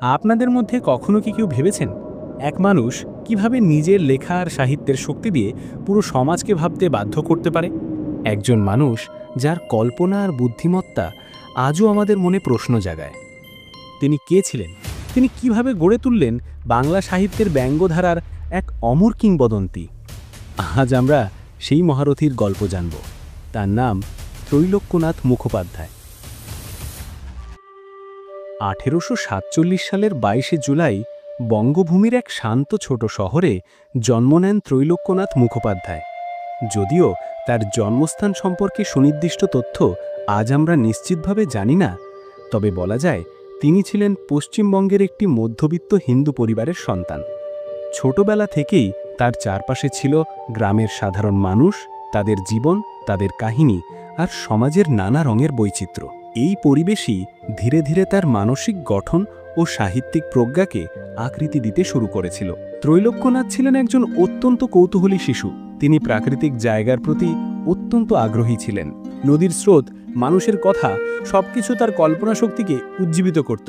আপনাদের মধ্যে কখনো কি কেউ ভেবেছেন এক মানুষ কিভাবে নিজের লেখা আর সাহিত্যের শক্তি দিয়ে পুরো সমাজকে ভাবতে বাধ্য করতে পারে? একজন মানুষ যার কল্পনা আর বুদ্ধিমত্তা আজও আমাদের মনে প্রশ্ন জাগায়। তিনি কে ছিলেন? তিনি কিভাবে গড়ে তুললেন বাংলা সাহিত্যের ব্যঙ্গধারার এক অমর কিংবদন্তি? আজ আমরা সেই মহারথীর গল্প জানব। তার নাম ত্রৈলোক্যনাথ মুখোপাধ্যায়। 1847 সালের 22শে জুলাই বঙ্গভূমির এক শান্ত ছোট শহরে জন্ম নেন ত্রৈলোক্যনাথ মুখোপাধ্যায়। যদিও তার জন্মস্থান সম্পর্কে সুনির্দিষ্ট তথ্য আজ আমরা নিশ্চিতভাবে জানি না, তবে বলা যায় তিনি ছিলেন পশ্চিমবঙ্গের একটি মধ্যবিত্ত হিন্দু পরিবারের সন্তান। ছোটবেলা থেকেই তার চারপাশে ছিল গ্রামের সাধারণ মানুষ, তাদের জীবন, তাদের কাহিনী আর সমাজের নানা রঙের বৈচিত্র্য। এই পরিবেশই ধীরে ধীরে তার মানসিক গঠন ও সাহিত্যিক প্রজ্ঞাকে আকৃতি দিতে শুরু করেছিল। ত্রৈলোক্যনাথ ছিলেন একজন অত্যন্ত কৌতূহলী শিশু। তিনি প্রাকৃতিক জায়গার প্রতি অত্যন্ত আগ্রহী ছিলেন। নদীর স্রোত, মানুষের কথা, সবকিছু তার কল্পনা শক্তিকে উজ্জীবিত করত।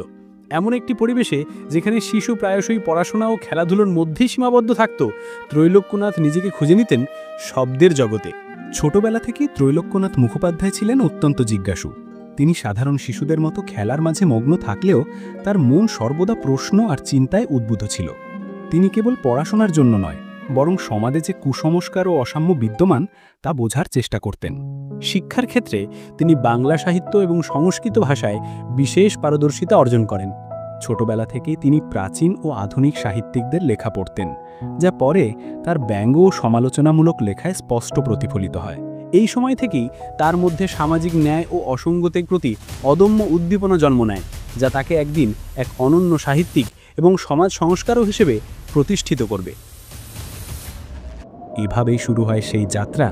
এমন একটি পরিবেশে যেখানে শিশু প্রায়শই পড়াশোনা ও খেলাধুলোর মধ্যেই সীমাবদ্ধ থাকত, ত্রৈলোক্যনাথ নিজেকে খুঁজে নিতেন শব্দের জগতে। ছোটবেলা থেকেই ত্রৈলোক্যনাথ মুখোপাধ্যায় ছিলেন অত্যন্ত জিজ্ঞাসু। তিনি সাধারণ শিশুদের মতো খেলার মাঝে মগ্ন থাকলেও তার মন সর্বদা প্রশ্ন আর চিন্তায় উদ্বুদ্ধ ছিল। তিনি কেবল পড়াশোনার জন্য নয়, বরং সমাজে যে কুসংস্কার ও অসাম্য বিদ্যমান তা বোঝার চেষ্টা করতেন। শিক্ষার ক্ষেত্রে তিনি বাংলা সাহিত্য এবং সংস্কৃত ভাষায় বিশেষ পারদর্শিতা অর্জন করেন। ছোটবেলা থেকেই তিনি প্রাচীন ও আধুনিক সাহিত্যিকদের লেখা পড়তেন, যা পরে তার ব্যঙ্গ ও সমালোচনামূলক লেখায় স্পষ্ট প্রতিফলিত হয়। এই সময় থেকেই তার মধ্যে সামাজিক ন্যায় ও অসঙ্গতির প্রতি অদম্য উদ্দীপনা জন্ম নেয়, যা তাকে একদিন এক অনন্য সাহিত্যিক এবং সমাজ সংস্কারক হিসেবে প্রতিষ্ঠিত করবে। এভাবেই শুরু হয় সেই যাত্রা,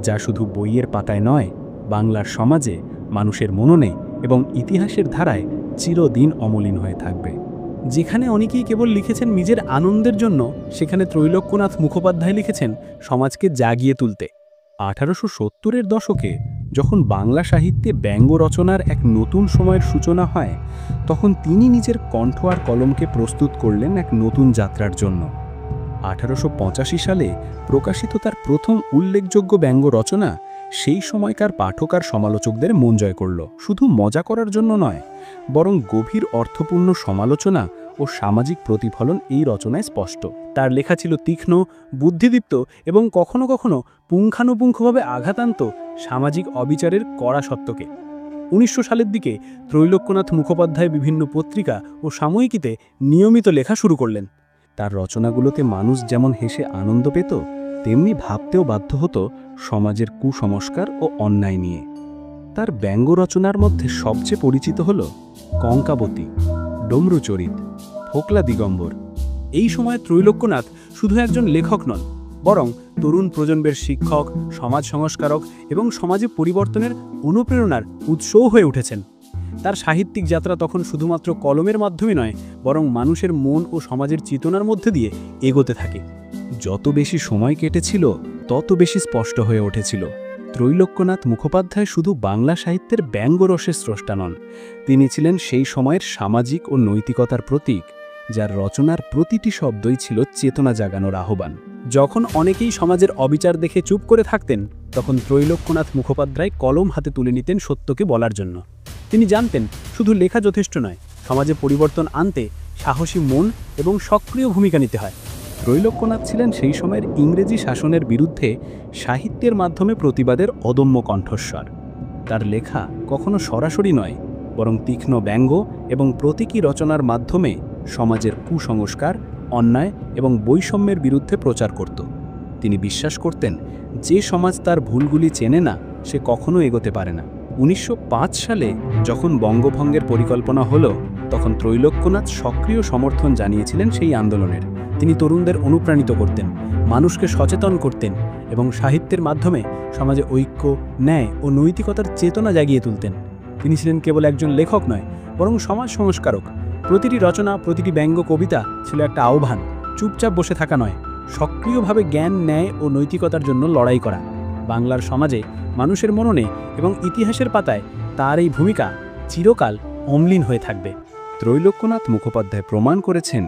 যা শুধু বইয়ের পাতায় নয়, বাংলার সমাজে, মানুষের মননে এবং ইতিহাসের ধারায় চিরদিন অমলিন হয়ে থাকবে। যেখানে অনেকেই কেবল লিখেছেন নিজের আনন্দের জন্য, সেখানে ত্রৈলোক্যনাথ মুখোপাধ্যায় লিখেছেন সমাজকে জাগিয়ে তুলতে। 1870-এর দশকে যখন বাংলা সাহিত্যে ব্যঙ্গ রচনার এক নতুন সময়ের সূচনা হয়, তখন তিনি নিজের কণ্ঠ আর কলমকে প্রস্তুত করলেন এক নতুন যাত্রার জন্য। 1885 সালে প্রকাশিত তার প্রথম উল্লেখযোগ্য ব্যঙ্গ রচনা সেই সময়কার পাঠক আর সমালোচকদের মন জয় করল। শুধু মজা করার জন্য নয়, বরং গভীর অর্থপূর্ণ সমালোচনা ও সামাজিক প্রতিফলন এই রচনায় স্পষ্ট। তার লেখা ছিল তীক্ষ্ণ, বুদ্ধিদীপ্ত এবং কখনো কখনো পুঙ্খানুপুঙ্খভাবে আঘাত আনত সামাজিক অবিচারের কড়া সত্যকে। 1900 সালের দিকে ত্রৈলোক্যনাথ মুখোপাধ্যায় বিভিন্ন পত্রিকা ও সাময়িকীতে নিয়মিত লেখা শুরু করলেন। তার রচনাগুলোতে মানুষ যেমন হেসে আনন্দ পেত, তেমনি ভাবতেও বাধ্য হতো সমাজের কুসংস্কার ও অন্যায় নিয়ে। তার ব্যঙ্গ রচনার মধ্যে সবচেয়ে পরিচিত হল কঙ্কাবতী, ডমরুচরিত, ফোকলা দিগম্বর। এই সময় ত্রৈলোক্যনাথ শুধু একজন লেখক নন, বরং তরুণ প্রজন্মের শিক্ষক, সমাজ সংস্কারক এবং সমাজে পরিবর্তনের অনুপ্রেরণার উৎসও হয়ে উঠেছেন। তার সাহিত্যিক যাত্রা তখন শুধুমাত্র কলমের মাধ্যমে নয়, বরং মানুষের মন ও সমাজের চেতনার মধ্যে দিয়ে এগোতে থাকে। যত বেশি সময় কেটেছিল, তত বেশি স্পষ্ট হয়ে উঠেছিল ত্রৈলোক্যনাথ মুখোপাধ্যায় শুধু বাংলা সাহিত্যের ব্যঙ্গরসের স্রষ্টা নন, তিনি ছিলেন সেই সময়ের সামাজিক ও নৈতিকতার প্রতীক, যার রচনার প্রতিটি শব্দই ছিল চেতনা জাগানোর আহ্বান। যখন অনেকেই সমাজের অবিচার দেখে চুপ করে থাকতেন, তখন ত্রৈলোক্যনাথ মুখোপাধ্যায় কলম হাতে তুলে নিতেন সত্যকে বলার জন্য। তিনি জানতেন শুধু লেখা যথেষ্ট নয়, সমাজে পরিবর্তন আনতে সাহসী মন এবং সক্রিয় ভূমিকা নিতে হয়। ত্রৈলোক্যনাথ ছিলেন সেই সময়ের ইংরেজি শাসনের বিরুদ্ধে সাহিত্যের মাধ্যমে প্রতিবাদের অদম্য কণ্ঠস্বর। তার লেখা কখনো সরাসরি নয়, বরং তীক্ষ্ণ ব্যঙ্গ এবং প্রতীকী রচনার মাধ্যমে সমাজের কুসংস্কার, অন্যায় এবং বৈষম্যের বিরুদ্ধে প্রচার করত। তিনি বিশ্বাস করতেন যে সমাজ তার ভুলগুলি চেনে না, সে কখনো এগোতে পারে না। 1905 সালে যখন বঙ্গভঙ্গের পরিকল্পনা হলো, তখন ত্রৈলোক্যনাথ সক্রিয় সমর্থন জানিয়েছিলেন সেই আন্দোলনের। তিনি তরুণদের অনুপ্রাণিত করতেন, মানুষকে সচেতন করতেন এবং সাহিত্যের মাধ্যমে সমাজে ঐক্য, ন্যায় ও নৈতিকতার চেতনা জাগিয়ে তুলতেন। তিনি ছিলেন কেবল একজন লেখক নয়, বরং সমাজ সংস্কারক। প্রতিটি রচনা, প্রতিটি ব্যঙ্গ কবিতা ছিল একটা আহ্বান, চুপচাপ বসে থাকা নয়, সক্রিয়ভাবে জ্ঞান, ন্যায় ও নৈতিকতার জন্য লড়াই করা। বাংলার সমাজে, মানুষের মননে এবং ইতিহাসের পাতায় তার এই ভূমিকা চিরকাল অম্লিন হয়ে থাকবে। ত্রৈলোক্যনাথ মুখোপাধ্যায় প্রমাণ করেছেন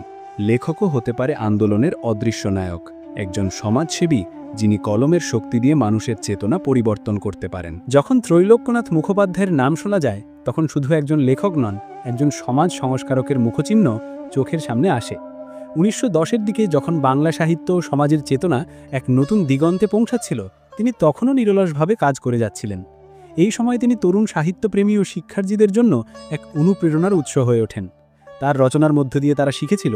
লেখকও হতে পারে আন্দোলনের অদৃশ্য নায়ক, একজন সমাজসেবী যিনি কলমের শক্তি দিয়ে মানুষের চেতনা পরিবর্তন করতে পারেন। যখন ত্রৈলোক্যনাথ মুখোপাধ্যায়ের নাম শোনা যায় তখন শুধু একজন লেখক নন, একজন সমাজ সংস্কারকের মুখচিহ্ন চোখের সামনে আসে। 1910-এর দিকে যখন বাংলা সাহিত্য ও সমাজের চেতনা এক নতুন দিগন্তে পৌঁছাচ্ছিল, তিনি তখনও নিরলসভাবে কাজ করে যাচ্ছিলেন। এই সময় তিনি তরুণ সাহিত্যপ্রেমী ও শিক্ষার্থীদের জন্য এক অনুপ্রেরণার উৎস হয়ে ওঠেন। তার রচনার মধ্য দিয়ে তারা শিখেছিল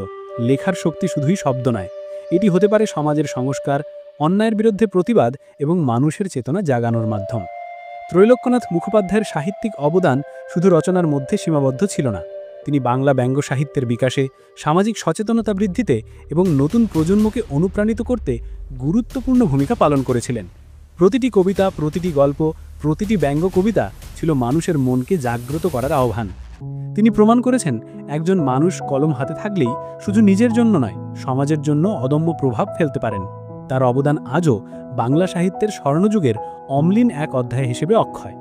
লেখার শক্তি শুধুই শব্দ নয়, এটি হতে পারে সমাজের সংস্কার, অন্যায়ের বিরুদ্ধে প্রতিবাদ এবং মানুষের চেতনা জাগানোর মাধ্যম। ত্রৈলোক্যনাথ মুখোপাধ্যায়ের সাহিত্যিক অবদান শুধু রচনার মধ্যে সীমাবদ্ধ ছিল না। তিনি বাংলা ব্যঙ্গ সাহিত্যের বিকাশে, সামাজিক সচেতনতা বৃদ্ধিতে এবং নতুন প্রজন্মকে অনুপ্রাণিত করতে গুরুত্বপূর্ণ ভূমিকা পালন করেছিলেন। প্রতিটি কবিতা, প্রতিটি গল্প, প্রতিটি ব্যঙ্গ কবিতা ছিল মানুষের মনকে জাগ্রত করার আহ্বান। তিনি প্রমাণ করেছেন একজন মানুষ কলম হাতে থাকলেই শুধু নিজের জন্য নয়, সমাজের জন্য অদম্য প্রভাব ফেলতে পারেন। তার অবদান আজও বাংলা সাহিত্যের স্বর্ণযুগের অম্লিন এক অধ্যায় হিসেবে অক্ষয়।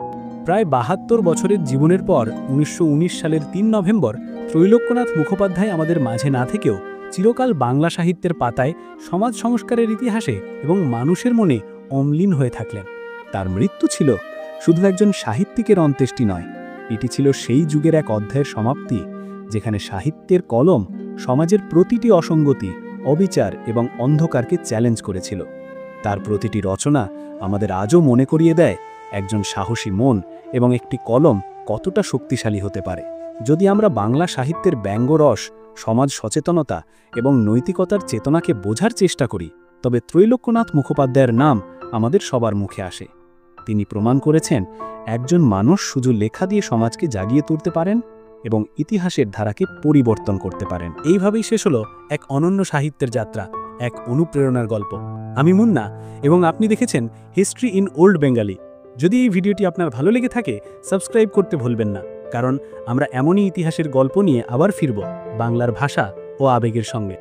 প্রায় ৭২ বছরের জীবনের পর ১৯১৯ সালের ৩ নভেম্বর ত্রৈলোক্যনাথ মুখোপাধ্যায় আমাদের মাঝে না থেকেও চিরকাল বাংলা সাহিত্যের পাতায়, সমাজ সংস্কারের ইতিহাসে এবং মানুষের মনে অম্লিন হয়ে থাকলেন। তার মৃত্যু ছিল শুধু একজন সাহিত্যিকের অন্ত্যেষ্টি নয়, এটি ছিল সেই যুগের এক অধ্যায়ের সমাপ্তি যেখানে সাহিত্যের কলম সমাজের প্রতিটি অসঙ্গতি, অবিচার এবং অন্ধকারকে চ্যালেঞ্জ করেছিল। তার প্রতিটি রচনা আমাদের আজও মনে করিয়ে দেয় একজন সাহসী মন এবং একটি কলম কতটা শক্তিশালী হতে পারে। যদি আমরা বাংলা সাহিত্যের ব্যঙ্গরস, সমাজ সচেতনতা এবং নৈতিকতার চেতনাকে বোঝার চেষ্টা করি, তবে ত্রৈলোক্যনাথ মুখোপাধ্যায়ের নাম আমাদের সবার মুখে আসে। তিনি প্রমাণ করেছেন একজন মানুষ শুধু লেখা দিয়ে সমাজকে জাগিয়ে তুলতে পারেন এবং ইতিহাসের ধারাকে পরিবর্তন করতে পারেন। এইভাবেই শেষ হলো এক অনন্য সাহিত্যের যাত্রা, এক অনুপ্রেরণার গল্প। আমি মুন্না এবং আপনি দেখেছেন হিস্ট্রি ইন ওল্ড বেঙ্গলি। যদি এই ভিডিওটি আপনার ভালো লেগে থাকে, সাবস্ক্রাইব করতে ভুলবেন না, কারণ আমরা এমনই ইতিহাসের গল্প নিয়ে আবার ফিরব বাংলার ভাষা ও আবেগের সঙ্গে।